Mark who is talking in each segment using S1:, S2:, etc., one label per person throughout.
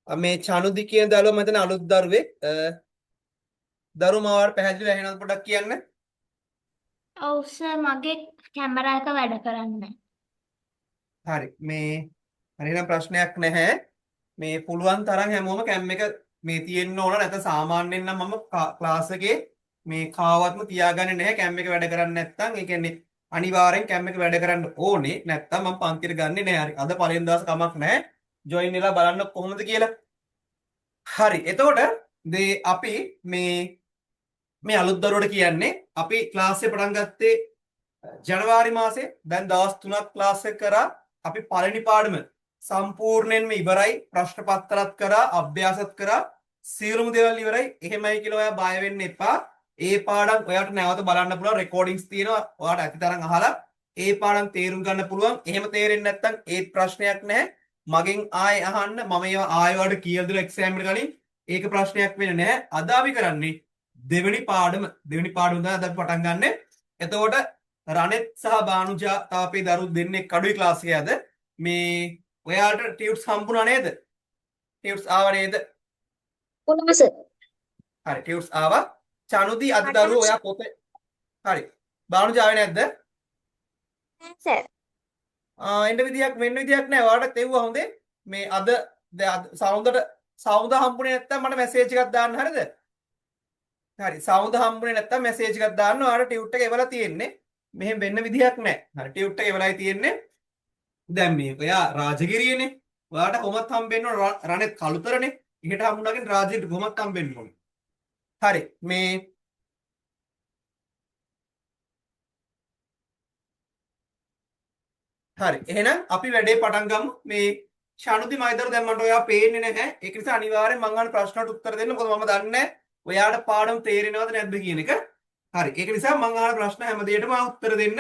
S1: මේ චනුදි කියන දරුවා මම හිතන්නේ අලුත් දරුවෙක්. දරුවා මාවට පැහැදිලිව ඇහෙනවද පොඩ්ඩක් කියන්න.
S2: ඔව් සර් මගේ කැමරා එක වැඩ කරන්නේ
S1: හරි. මේ හරිනම් ප්‍රශ්නයක් නැහැ. මේ පුළුවන් තරම් හැමෝම කැම් එක මේ තියෙන්න ඕන. නැත්නම් සාමාන්‍යයෙන් නම් මම ක්ලාස් එකේ මේ කාවත්ම තියාගන්නේ නැහැ කැම් එක වැඩ කරන්නේ නැත්නම්. ඒ කියන්නේ අනිවාර්යෙන් කැම් එක වැඩ කරන්න ඕනේ. නැත්නම් මම පන්තියට ගන්නෙ නැහැ. හරි. අද පළවෙනි දවස් කමක් නැහැ. ජොයින් වෙලා බලන්න කොහොමද කියලා. හරි. එතකොට අපි මේ අලුත් දරුවට කියන්නේ අපි ක්ලාස් එක පටන් ගත්තේ ජනවාරි මාසේ. දැන් දවස් 3ක් ක්ලාස් එක කරා. අපි පළවෙනි පාඩම සම්පූර්ණයෙන්ම ඉවරයි. ප්‍රශ්න පත්‍රات කරා, අභ්‍යාසත් කරා. සියලුම දේවල් ඉවරයි. එහෙමයි කියලා ඔයා බය වෙන්න එපා. ඒ පාඩම් ඔයාට නැවත බලන්න පුළුවන්. රෙකෝඩින්ග්ස් තියෙනවා. ඔයාට ඇතිතරම් අහලා ඒ පාඩම් තේරුම් ගන්න පුළුවන්. එහෙම තේරෙන්නේ නැත්නම් ඒත් ප්‍රශ්නයක් නැහැ. මගෙන් ආයෙ අහන්න. මම ඒවා ආයෙ වලට කියලා දෙන එක්සෑම් එකට කලින් ඒක ප්‍රශ්නයක් වෙන්නේ නැහැ. අද අපි කරන්නේ දෙවෙනි පාඩම තමයි අද අපි පටන් ගන්නෙ. එතකොට රණෙත් සහ බානුජා තාපේ දරු දෙන්නේ කඩුයි ක්ලාස් එකේ අද. මේ ඔයාලට ටියුට්ස් හම්බුණා නේද? ටියුට්ස් ආව නේද?
S2: උනාස
S1: හරි ටියුට්ස් ආවා. චනුදි අද දරුවෝ ඔයා පොතේ හරි. බානුජා ආවේ නැද්ද?
S2: සර්
S1: එන්න විදියක් වෙන්න විදියක් නැහැ. ඔයාලට තෙව්වා හොඳේ. මේ අද සවුන්ද හම්බුනේ නැත්තම් මට මැසේජ් එකක් දාන්න හරිද? හරි සවුන්ද හම්බුනේ නැත්තම් මැසේජ් එකක් දාන්න. ඔයාලට ටියුට් එක එවලා තියෙන්නේ. මෙහෙම වෙන්න විදියක් නැහැ. හරි ටියුට් එක එවලායි තියෙන්නේ. දැන් මේ ඔයා රාජගිරියනේ. ඔයාට කොහොමත් හම්බෙන්න ඕන රණෙත් කළුතරනේ. එහෙට හම්බුනාගෙන රාජගිරියට කොහොමත් හම්බෙන්න ඕන. හරි මේ හරි එහෙනම් අපි වැඩේ පටන් ගමු. මේ ශනුදි මයිදරු දැන් මට ඔයා පේන්නේ නැහැ. ඒක නිසා අනිවාර්යෙන් මං අහන ප්‍රශ්නට උත්තර දෙන්න. මොකද මම දන්නේ නැහැ ඔයාට පාඩම් තේරෙනවද නැද්ද කියන එක. හරි ඒක නිසා මං අහන ප්‍රශ්න හැම දෙයකටම උත්තර දෙන්න.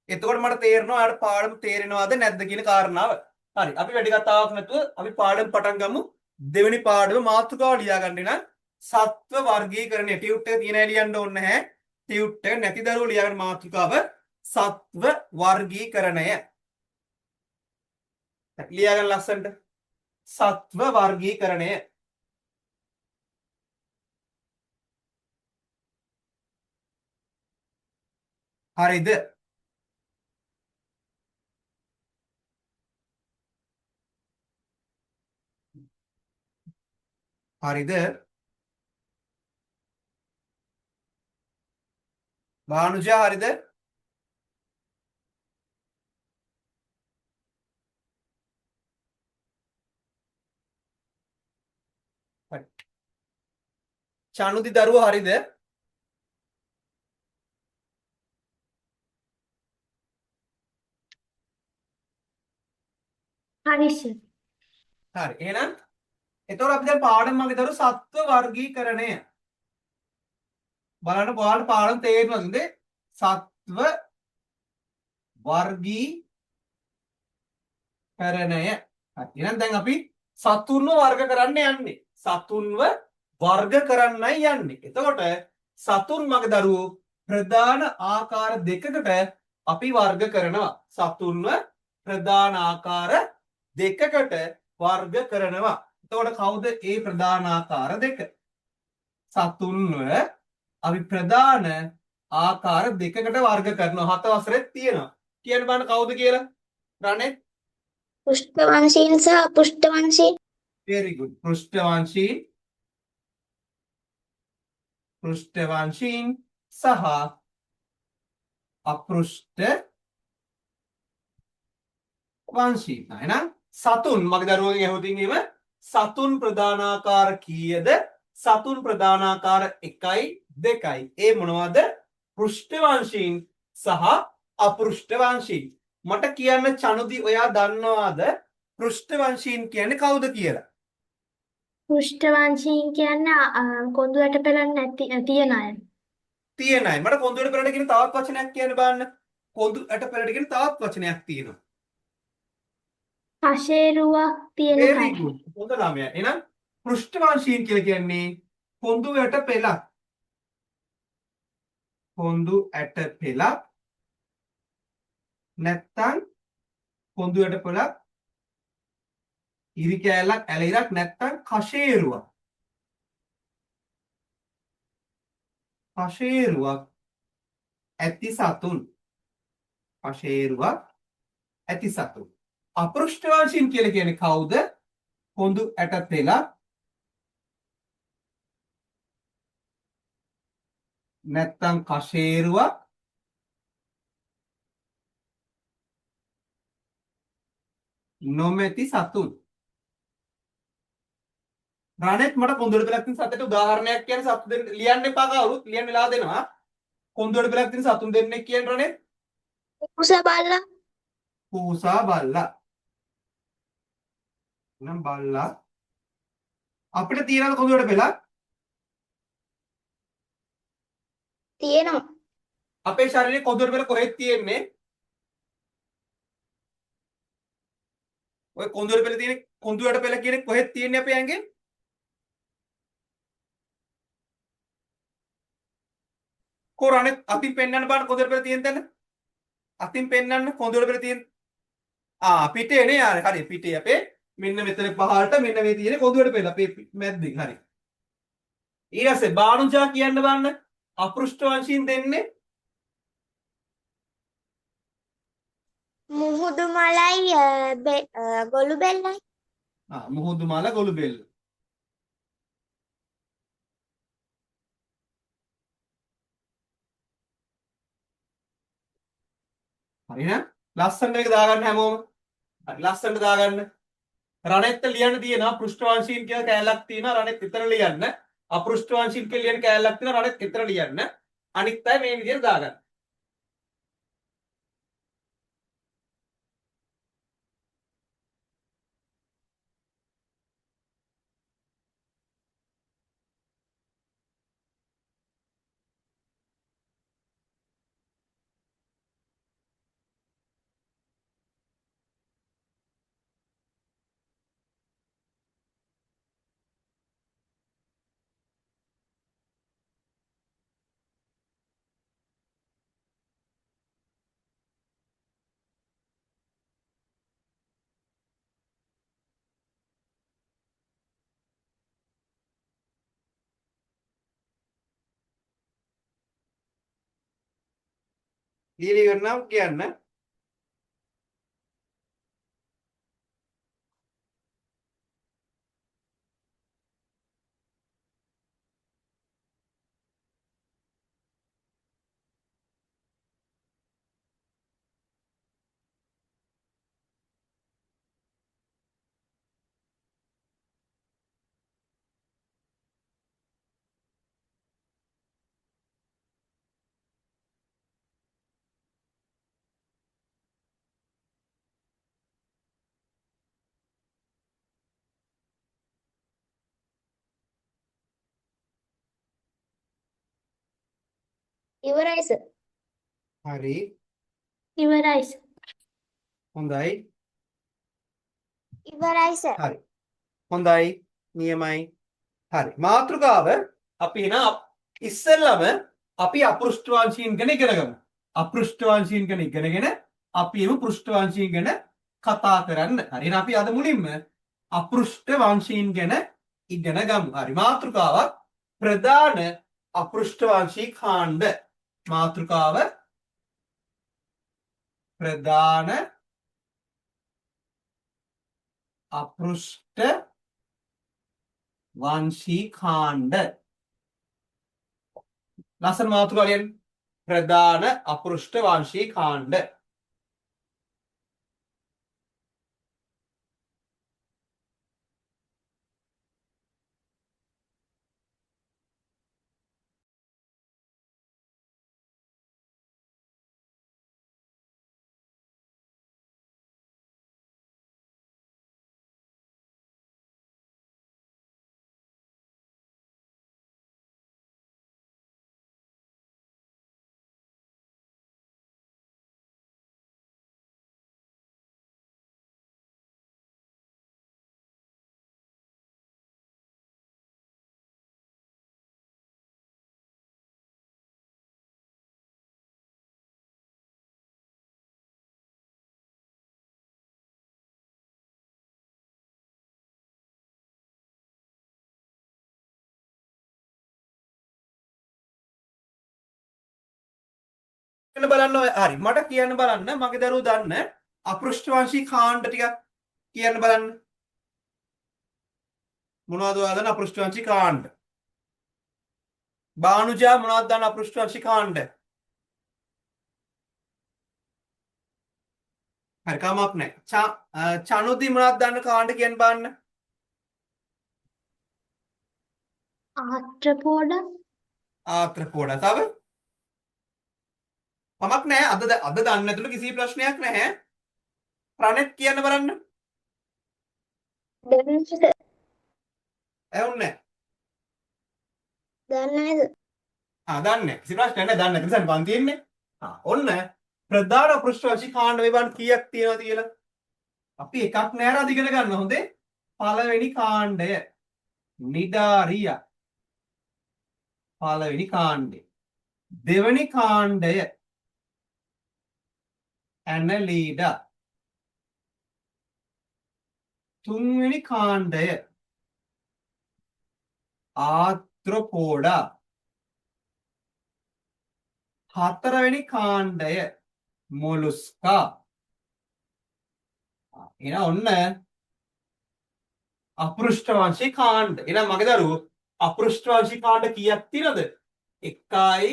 S1: එතකොට මට තේරෙනවා ඔයාට පාඩම් තේරෙනවද නැද්ද කියන කාරණාව. හරි අපි වැඩි කතාවක් නැතුව අපි පාඩම් පටන් ගමු. දෙවෙනි පාඩම මාතෘකාව ලියා ගන්න නම් සත්ව වර්ගීකරණය ටියුට් එක තියෙන ලියන්න ඕනේ නැහැ. ටියුට් එක නැති දරුවෝ ලියා ගන්න මාතෘකාව සත්ව වර්ගීකරණය. ලියා ගන්න ලස්සනට. සත්ව වර්ගීකරණය. හරිද? හරිද? බානුජා හරිද? හරි. චනුදි දරුවෝ හරිද?
S2: හරි සර්
S1: හරි. එහෙනම් එතකොට අපි දැන් පාඩම මගේ දරුවෝ සත්ව වර්ගීකරණය. බලන්න ඔයාලට පාඩම තේරෙනවද නේද? සත්ව වර්ගීකරණය. හරි. එහෙනම් දැන් අපි සතුන්ව වර්ග කරන්න යන්නේ. සතුන්ව වර්ග කරන්නයි යන්නේ. එතකොට සතුන් මගේ දරුවෝ ප්‍රධාන ආකාර දෙකකට අපි වර්ග කරනවා. සතුන්ව ප්‍රධාන ආකාර දෙකකට වර්ග කරනවා. එතකොට කවුද ඒ ප්‍රධාන ආකාර දෙක? සතුන්ව අපි ප්‍රධාන ආකාර දෙකකට වර්ග කරනවා. 7 වසරෙත් තියෙනවා. කියන්න බලන්න කවුද කියලා? රණේ
S2: පුෂ්ඨවංශීන් සහ අපුෂ්ඨවංශීන්
S1: very good. පෘෂ්ඨවංශීන් සහ අපෘෂ්ඨවංශීන්. එහෙනම් සතුන් මගේ දරුවෝගෙන් ඇහුවොතින් එහෙම සතුන් ප්‍රධානාකාර කීයද? සතුන් ප්‍රධානාකාර 1යි 2යි. ඒ මොනවද? පෘෂ්ඨවංශීන් සහ අපෘෂ්ඨවංශීන්. මට කියන්න චනුදි ඔයා දන්නවාද පෘෂ්ඨවංශීන් කියන්නේ කවුද කියලා?
S2: පුෂ්ඨවංශීන් කියන්නේ කොඳු යට පෙරන්නේ නැති තියෙන අය.
S1: තියෙන අය. මට කොඳු යට පෙරට කියන තවත් වචනයක් කියන්න බලන්න. කොඳු යට පෙරට කියන තවත් වචනයක් තියෙනවා.
S2: කශේරුවක් තියෙන
S1: very
S2: අය.
S1: good. හොඳ ළමයා. එහෙනම් පෘෂ්ඨවංශීන් කියලා කියන්නේ කොඳු යට පෙලක්. කොඳු යට පෙලක් නැත්තම් කොඳු යට පෙලක් ඉරි කෑල්ලක් ඇල ඉරක් නැත්තම් කෂේරුවක්. කෂේරුවක් ඇති සතුන්. කෂේරුවක් ඇති සතුන්. අපෘෂ්ඨවංශීන් කියලා කියන්නේ කවුද? කොඳු ඇට තෙලක් නැත්තම් කෂේරුවක් නොමැති සතුන්. රණෙත් මට කොඳුරට පෙලක් තියෙන සතට උදාහරණයක් කියන්නේ සතු දෙන්න ලියන්න එපා කවුරුත් ලියන්න වෙලා දෙනවා. කොඳුරට පෙලක් තියෙන සතුන් දෙන්නෙක් කියන රණෙත්
S2: කුස බල්ලා.
S1: පූසා බල්ලා. නම් බල්ලා අපිට තියෙනවද කොඳුරට පෙලක්?
S2: තියෙනවා.
S1: අපේ ශරීරයේ කොඳුරට පෙල කොහෙද තියෙන්නේ? ඔය කොඳුරට පෙල තියෙන කොඳුරට පෙල කියන්නේ කොහෙද තියෙන්නේ අපේ ඇඟෙන්? කොරණෙත් අතින් පෙන්නන්න බලන්න කොඳුරට පෙල තියෙන තැන. අතින් පෙන්නන්න කොඳුරට පෙල තියෙන. පිටේ නේ යාර. හරි පිටේ අපේ මෙන්න මෙතන පහළට මෙන්න මේ තියෙන කොඳුරට පෙල අපේ මැද්දෙන්. හරි. ඊට පස්සේ බාණුජා කියන්න බලන්න. අපෘෂ්ඨ වංශීන් දෙන්නේ
S2: මුහුදු මලයි ගොළු බෙල්ලයි.
S1: මුහුදු මල ගොළු බෙල්ල. හරිනේ? ලස්සනට මේක දාගන්න හැමෝම. හරි ලස්සනට දාගන්න. රණෙත් ලියන්න තියෙනවා පෘෂ්ඨ වංශීන් කියලා කෑල්ලක් තියෙනවා රණෙත් විතර ලියන්න. අපෘෂ්ඨ වංශීන් කියලා ලියන කෑල්ලක් තියෙනවා රණෙත් විතර ලියන්න. අනිත් අය මේ විදිහට දාගන්න. ලියලා ඉවරනම් කියන්න.
S2: ඉවරයි සර්.
S1: හරි.
S2: ඉවරයි සර්.
S1: හොඳයි.
S2: ඉවරයි සර්.
S1: හරි. හොඳයි. නියමයි. හරි. මාතෘකාව අපි ඉස්සෙල්ලම අපි අපෘෂ්ඨ වංශීන් ගැන ඉගෙන ගමු. අපෘෂ්ඨ වංශීන් ගැන ඉගෙනගෙන අපි එමු පෘෂ්ඨ වංශීන් ගැන කතා කරන්න. හරි. එහෙනම් අපි අද මුලින්ම අපෘෂ්ඨ වංශීන් ගැන ඉගෙන ගමු. හරි. මාතෘකාවක් ප්‍රධාන අපෘෂ්ඨ වංශී කාණ්ඩ. මාතෘකාව ප්‍රධාන අපෘෂ්ඨ වංශී කාණ්ඩ. ලස්සන මාතෘකාවෙන් ප්‍රධාන අපෘෂ්ඨ වංශී කාණ්ඩ. කියන්න බලන්න හරි මට කියන්න බලන්න මගේ දරුවෝ දන්න අපෘෂ්ඨවංශී කාණ්ඩ ටිකක් කියන්න බලන්න මොනවද ඔයාලා දන්න අපෘෂ්ඨවංශී කාණ්ඩ බානුජා මොනවද දන්න අපෘෂ්ඨවංශී කාණ්ඩ හරි කමක් නැහැ චනුදි මොනවද දන්න කාණ්ඩ කියන්න බලන්න
S2: ආත්‍රපෝඩ
S1: ආත්‍රපෝඩ තව කමක් නැහැ අද දන්නේ නැතුළු කිසි ප්‍රශ්නයක් නැහැ රණෙත් කියන්න බලන්න ඇහුන්නේ
S2: දන්නේද
S1: දන්නේ කිසි ප්‍රශ්නයක් නැහැ දන්නේ නැති නිසා බන් තියෙන්නේ ඔන්න ප්‍රධාන පෘෂ්ඨවංශී කාණ්ඩ මෙවන් කීයක් තියෙනවද කියලා අපි එකක් නෑර අද ඉගෙන ගන්න හොඳේ පළවෙනි කාණ්ඩය නිඩාරිය පළවෙනි කාණ්ඩය දෙවෙනි කාණ්ඩය ඇනලීඩා තුන්වෙනි කාණ්ඩය ආත්‍රොපෝඩා හතරවෙනි කාණ්ඩය මොලුස්කා එන ඔන්න අපෘෂ්ඨවංශී කාණ්ඩ එහෙනම් මගේ දරුවෝ අපෘෂ්ඨවංශී කාණ්ඩ කීයක් තියෙනවද 1යි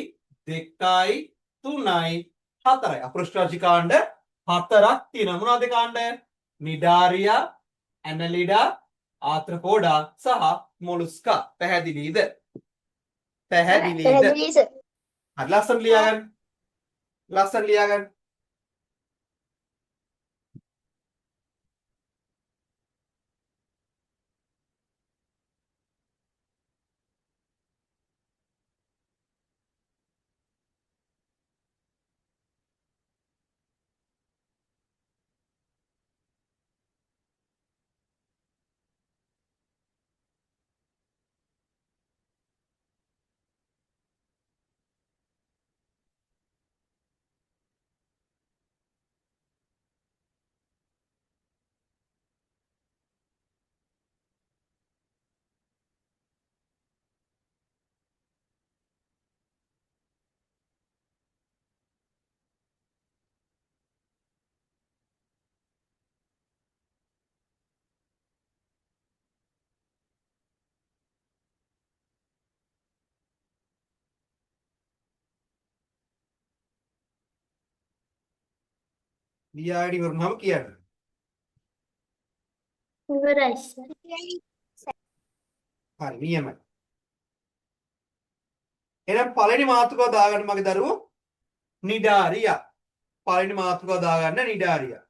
S1: 2යි 3යි 4යි අපෘෂ්ඨවංශී කාණ්ඩ 4ක් තියෙනවා මොනවද කාණ්ඩ නිඩාරියා ඇනලිඩා ආත්‍රපෝඩා සහ මොලුස්කා පැහැදිලිද පැහැදිලිද හරි ලස්සන ලියාගන්න ලියාඩි වරුණාම කියන්න
S2: ඉවරයි
S1: හරි නියමයි එහෙනම් පළවෙනි මාතෘකාව දාගන්න මගේ දරුවෝ නිඩාරියා පළවෙනි මාතෘකාව දාගන්න නිඩාරියා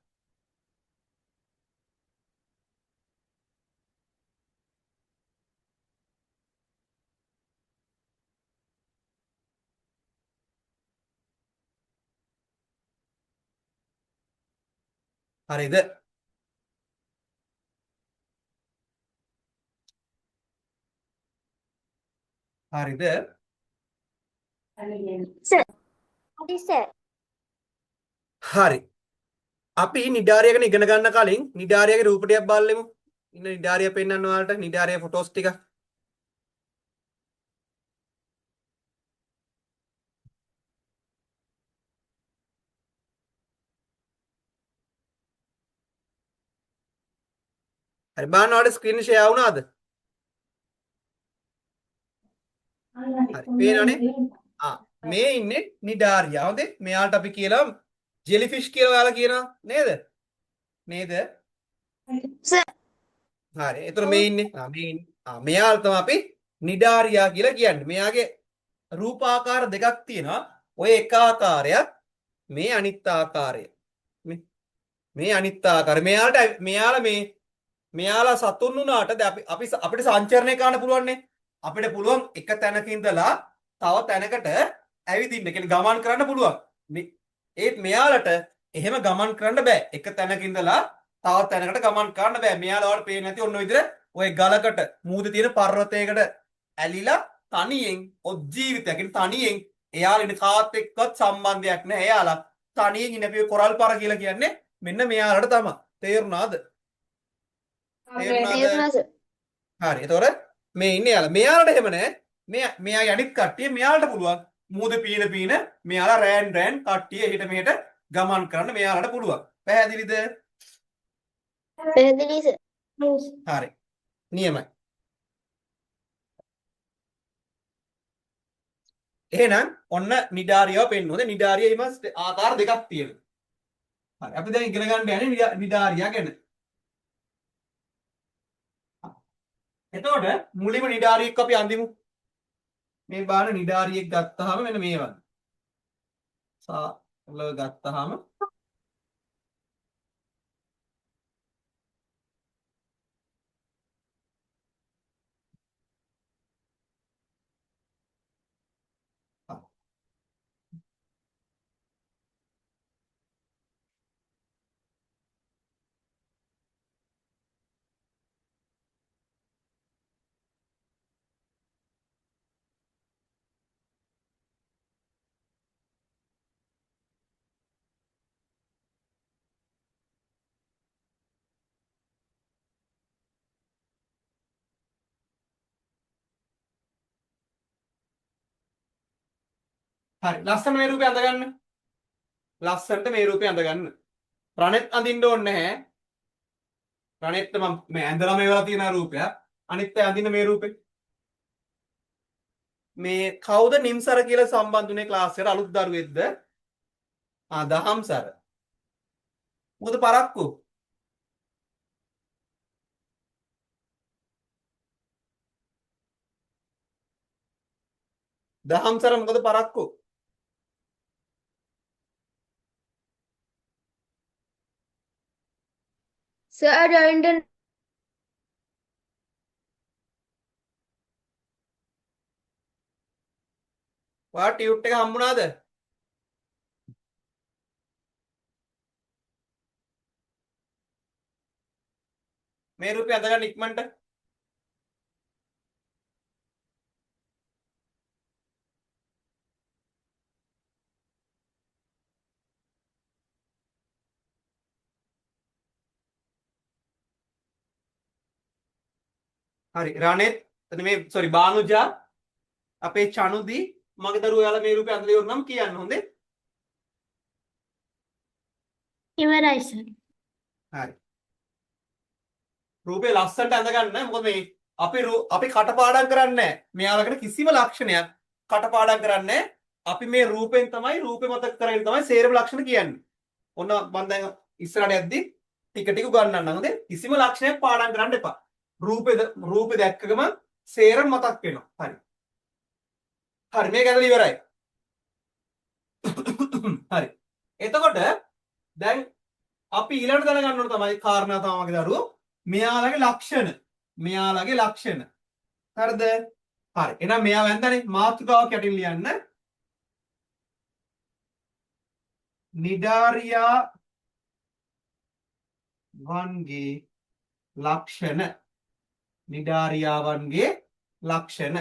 S1: හරිද හරිද හරි අපි නිඩාරිය ගැන ඉගෙන ගන්න කලින් නිඩාරියගේ රූප ටිකක් බලමු ඉන්න නිඩාරිය පෙන්වන්න ඔයාලට නිඩාරිය ෆොටෝස් ටික හරි බලන්න ඔයාලට ස්ක්‍රීන් ෂෙයා වුණාද හරි පේනවනේ මේ ඉන්නේ නිඩාරියා හොඳේ මෙයාට අපි කියලා ජෙලිෆිෂ් කියලා ඔයාලා කියනවා නේද හරි එතකොට මේ ඉන්නේ මෙයාට තමයි අපි නිඩාරියා කියලා කියන්නේ මෙයාගේ රූපාකාර දෙකක් තියෙනවා ඔය එක ආකාරයක් මේ අනිත් ආකාරය මේ අනිත් ආකාරය මෙයාලා සතුන් වුණාට අපිට සංචරණය කරන්න පුළුවන්නේ අපිට පුළුවන් එක තැනක ඉඳලා තව තැනකට ඇවිදින්න කියන්නේ ගමන් කරන්න පුළුවන් ඒත් මෙයාලට එහෙම ගමන් කරන්න බෑ එක තැනක ඉඳලා තව තැනකට ගමන් කරන්න බෑ මෙයාලවට පේන්නේ නැති ඔන්න විදිහට ඔය ගලකට මූදේ තියෙන පර්වතයකට ඇලිලා තනියෙන් ජීවිතයක් කියන්නේ තනියෙන් එයාලා ඉන්න කාත් එක්කවත් සම්බන්ධයක් නැහැ එයාලා තනියෙන් ඉන්න අපි කොරල් පාර කියලා කියන්නේ මෙන්න මෙයාලට තමයි තේරුණාද හරි එතකොට මේ ඉන්නේ යාලා මෙයාලට එහෙම නැහැ මෙයාගේ අනිත් කට්ටිය මෙයාලට පුළුවන් මූද පීන පීන මෙයාලා රෑන් කට්ටිය එහෙට මෙහෙට ගමන් කරන්න මෙයාලට පුළුවන්. පැහැදිලිද?
S3: පැහැදිලි සර්.
S1: හරි. නියමයි. එහෙනම් ඔන්න නිඩාරියව පෙන්වුවද? නිඩාරිය ඉම ආකාර දෙකක් තියෙනවා. හරි. අපි දැන් ඉගෙන ගන්න යන්නේ නිඩාරියා ගැන. එතකොට මුලින්ම නිඩාරියෙක් අපි අඳිමු. මේ බාන නිඩාරියෙක් ගත්තාම මෙන්න මේ වගේ. සාල ගත්තාම හරි. ලස්සන මේ රූපේ අඳගන්න. ලස්සනට මේ රූපේ අඳගන්න. රණෙත් අඳින්න ඕනේ නැහැ. රණෙත් මම මේ ඇඳලා මේ වෙලා තියෙන රූපයක්. අනිත් අය අඳින්න මේ රූපේ. මේ කවුද නිම්සර කියලා සම්බන්ධුනේ ක්ලාස් එකට අලුත් දරුවෙක්ද? දහම්සර. මොකද පරක්කු? දහම්සර මොකද පරක්කු?
S3: Sir, I joined in.
S1: ඔයා ටියුට් එක හම්බුණාද? මේ රූපේ අඳගන්න ඉක්මනට. හරි. රණෙත් මේ සෝරි බානුජා අපේ චනුදි මගේ දරුවෝ යාලා මේ රූපේ අඳලා ඉවරනම් කියන්න හොඳේ.
S2: ඉවරයි සර්.
S1: හරි. රූපේ ලස්සනට අඳගන්න. මොකද මේ අපි කටපාඩම් කරන්නේ නැහැ. මෙයාලකට කිසිම ලක්ෂණයක් කටපාඩම් කරන්නේ නැහැ. අපි මේ රූපෙන් තමයි රූපේ මතක කරගෙන තමයි සේරම ලක්ෂණ කියන්නේ. ඔන්න මම දැන් ඉස්සරහට යද්දි ටික ටික උගන්වන්නම්. හොඳේ. කිසිම ලක්ෂණයක් පාඩම් කරන්න එපා. රූපේ දැක්කගම සේරම මතක් වෙනවා. හරි. හරි මේක ඇදලා ඉවරයි. හරි. එතකොට දැන් අපි ඊළඟට දැනගන්න ඕන තමයි කාරණා තමයි මගේ දරුවෝ මෙයාලගේ ලක්ෂණ. හරිද? හරි. එහෙනම් මෙයා වැන්දනේ මාතෘකාවක් යටින් ලියන්න. නිඩාරියා වන්ගේ ලක්ෂණ. නිඩාරියාවන්ගේ ලක්ෂණ.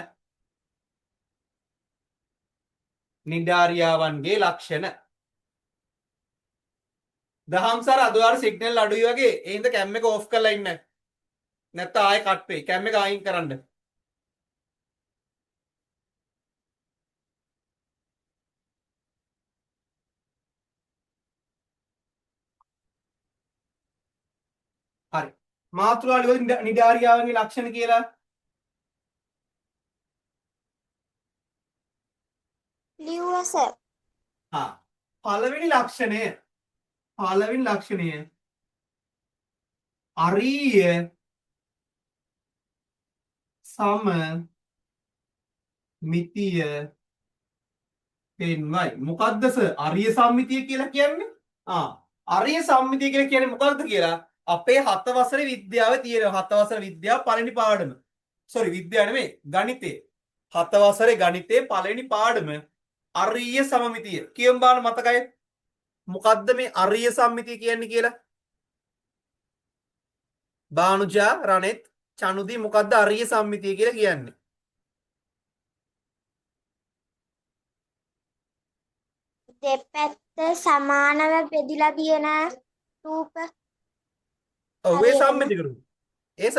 S1: නිඩාරියාවන්ගේ ලක්ෂණ. දහම්සර අද ඔයාලා සිග්නල් අඩුයි වගේ. ඒ හින්දා කැම් එක ඕෆ් කරලා ඉන්න. නැත්නම් ආයෙ කට් වෙයි. කැම් එක අයින් කරන්න. හරි. මාතෘකාව ලියුවා නිඩාරියාවන්ගේ ලක්ෂණ කියලා.
S3: ලිව්වා සර්.
S1: පළවෙනි ලක්ෂණය අරීය සම මිතිය පෙන්වයි. මොකද්ද සර් අරීය සම්මිතිය කියලා කියන්නේ? අරීය සම්මිතිය කියලා කියන්නේ මොකක්ද කියලා අපේ 7 වසරේ විද්‍යාවේ තියෙනවා. 7 වසර විද්‍යාව පළවෙනි පාඩම. සෝරි විද්‍යාව නෙමෙයි ගණිතේ. 7 වසරේ ගණිතේ පළවෙනි පාඩම අරීය සමමිතිය. කියමු බලන්න මතකයි. මොකද්ද මේ අරීය සම්මිතිය කියන්නේ කියලා? බානුජා රණෙත් චනුදි මොකද්ද අරීය සම්මිතිය කියලා කියන්නේ?
S3: දෙපැත්ත සමානව බෙදිලා තියෙන රූප.
S1: ඔව් ඒ සම්මිතිය කරු. ඒ